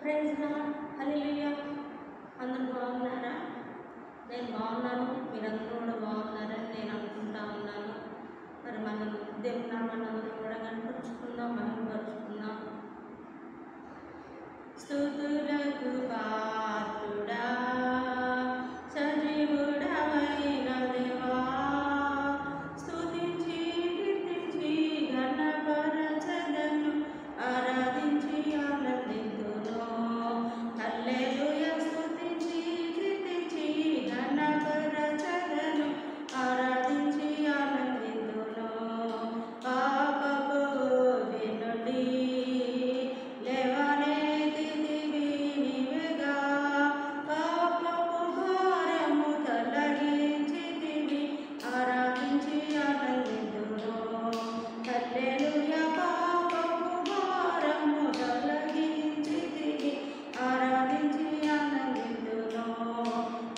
Praise lord, హల్లెలూయా. అందరూ బాగున్నారా? నేను బాగున్నాను, మీరందరూ కూడా బాగున్నారని నేను అనుకుంటా ఉన్నాను. మరి మనం దేవుని నామాన్ని అందరూ కూడా కనపరుచుకుందాం, మహిమపరుచుకుందాం. స్తుతులకు పాత్రుడా, సజీవుడవైన దేవా, స్తుతించి కీర్తించి ఘనపరచెదను, ఆరాధించి ఆనందింతును. హల్లెలూయా. స్తుతించి కీర్తించి ఘనపరచెదను, ఆరాధించి ఆనందింతును. పాపపు ఊబి నుండి లేవనెత్తితివి నీవేగా, పాపపు భారము తొలగించితివి, ఆరాధించి ఆనందింతును. హల్లెలూయా. పాపపు భారము తొలగించితివి, ఆరాధించి ఆనందింతును.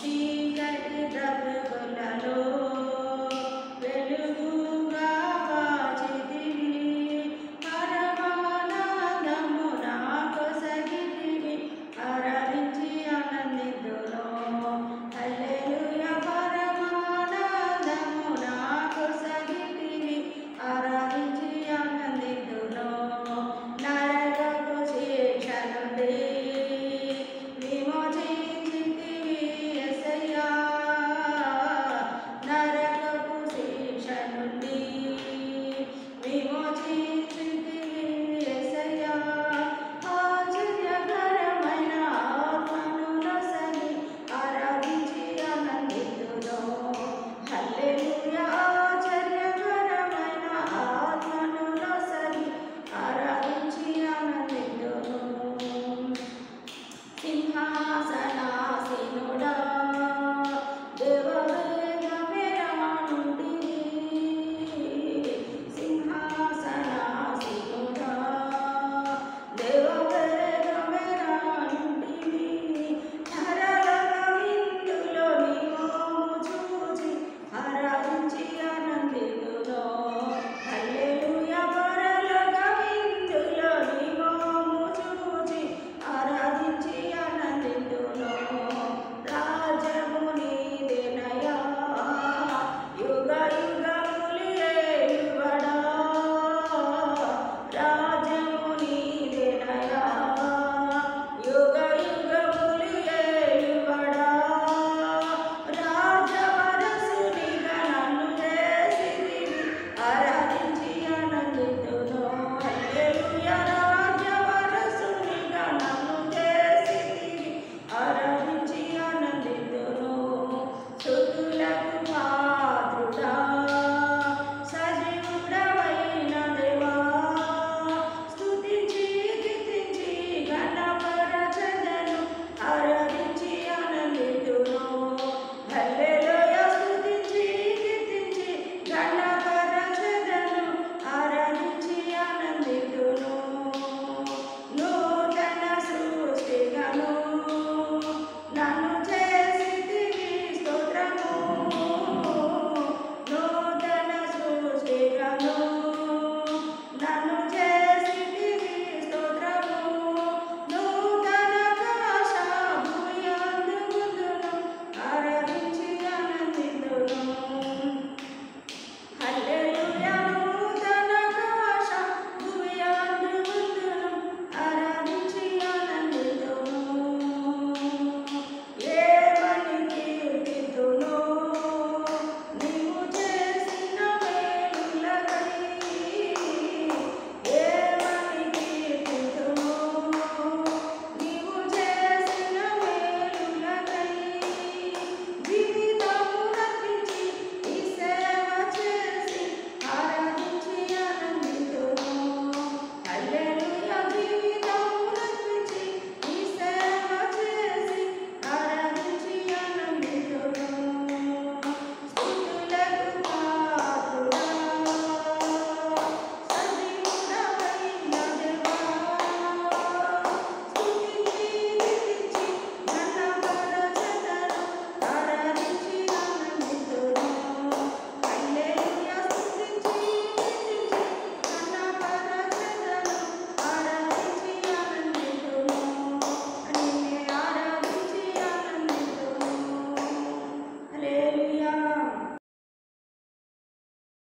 చీకటి బ్రతుకులలో వెలుగుగా కాచితివి, పరమానందము నాకొసగితివి, ఆరాధించి ఆనందింతును. హల్లెలూయా. పరమానందము నాకొసగితివి, ఆరాధించి ఆనందింతును. నరకపు శిక్ష నుండి